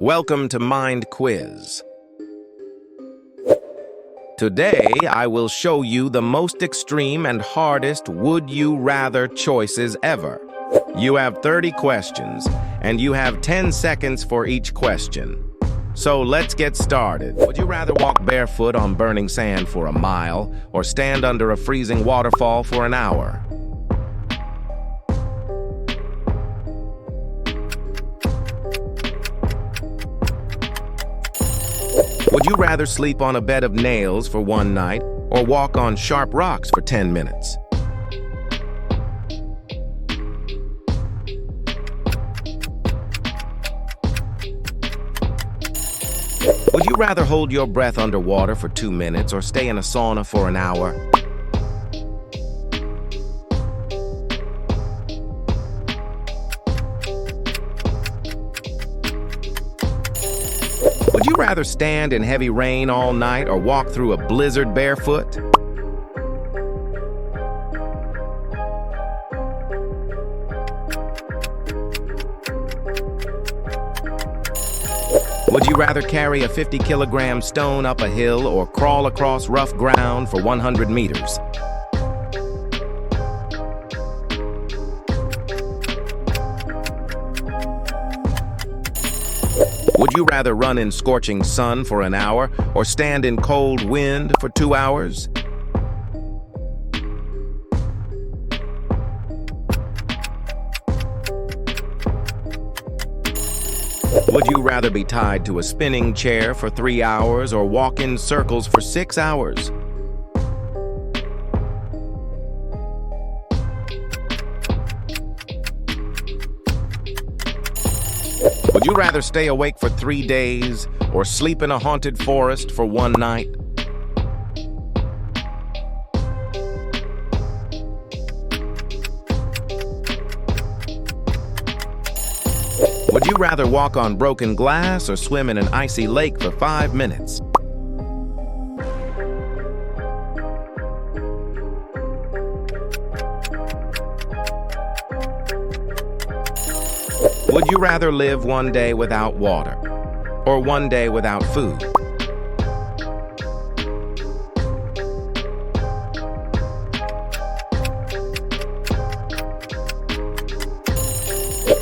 Welcome to Mind Quiz. Today, I will show you the most extreme and hardest would-you-rather choices ever. You have 30 questions, and you have 10 seconds for each question. So let's get started. Would you rather walk barefoot on burning sand for a mile, or stand under a freezing waterfall for an hour? Would you rather sleep on a bed of nails for one night or walk on sharp rocks for 10 minutes? Would you rather hold your breath underwater for 2 minutes or stay in a sauna for an hour? Would you rather stand in heavy rain all night or walk through a blizzard barefoot? Would you rather carry a 50-kilogram stone up a hill or crawl across rough ground for 100 meters? Would you rather run in scorching sun for an hour or stand in cold wind for 2 hours? Would you rather be tied to a spinning chair for 3 hours or walk in circles for 6 hours? Would you rather stay awake for 3 days or sleep in a haunted forest for one night? Would you rather walk on broken glass or swim in an icy lake for 5 minutes? Would you rather live one day without water or one day without food?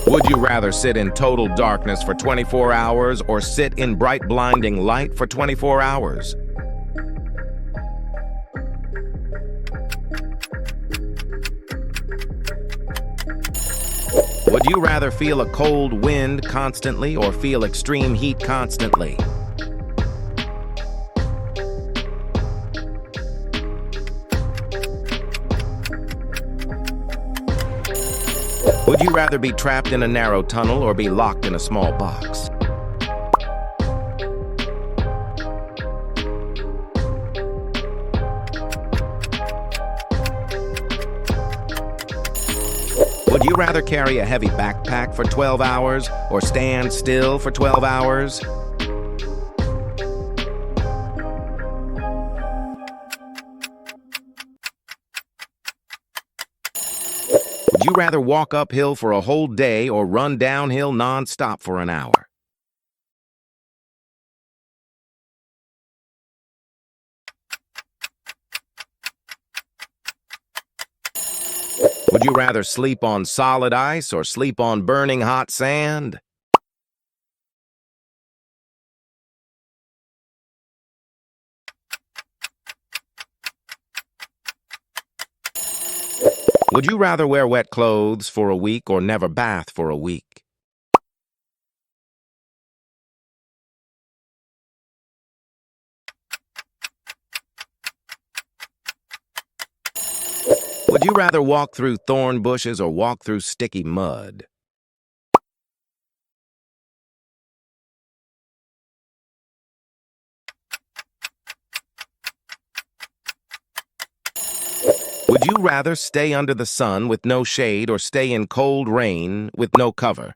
Would you rather sit in total darkness for 24 hours or sit in bright, blinding light for 24 hours? Would you rather feel a cold wind constantly or feel extreme heat constantly? Would you rather be trapped in a narrow tunnel or be locked in a small box? Would you rather carry a heavy backpack for 12 hours or stand still for 12 hours? Would you rather walk uphill for a whole day or run downhill non-stop for an hour? Would you rather sleep on solid ice or sleep on burning hot sand? Would you rather wear wet clothes for a week or never bath for a week? Would you rather walk through thorn bushes or walk through sticky mud? Would you rather stay under the sun with no shade or stay in cold rain with no cover?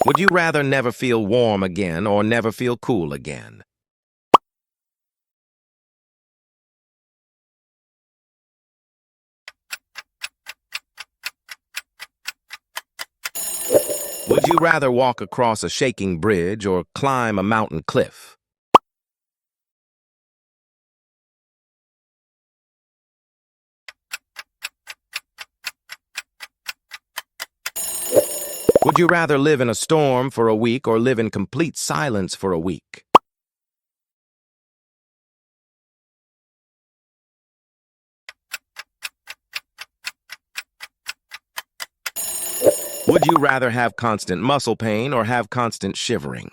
Would you rather never feel warm again or never feel cool again? Would you rather walk across a shaking bridge or climb a mountain cliff? Would you rather live in a storm for a week or live in complete silence for a week? Would you rather have constant muscle pain or have constant shivering?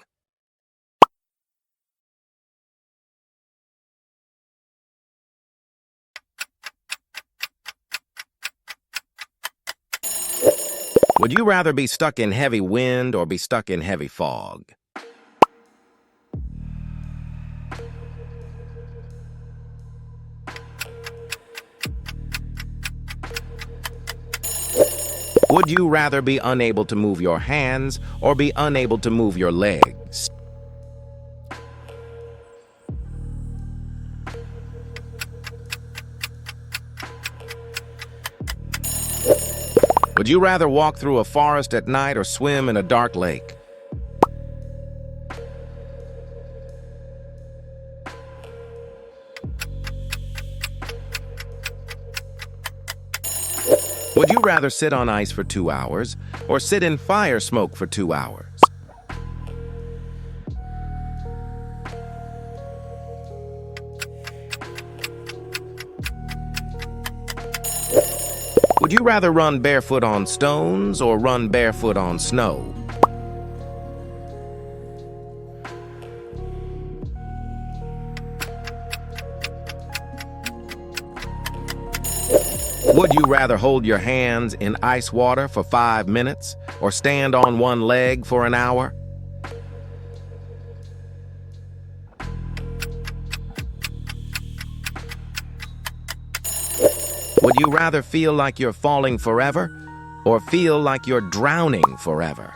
Would you rather be stuck in heavy wind or be stuck in heavy fog? Would you rather be unable to move your hands or be unable to move your legs? Would you rather walk through a forest at night or swim in a dark lake? Would you rather sit on ice for 2 hours or sit in fire smoke for 2 hours? Would you rather run barefoot on stones or run barefoot on snow? Would you rather hold your hands in ice water for 5 minutes or stand on one leg for an hour? Would you rather feel like you're falling forever or feel like you're drowning forever?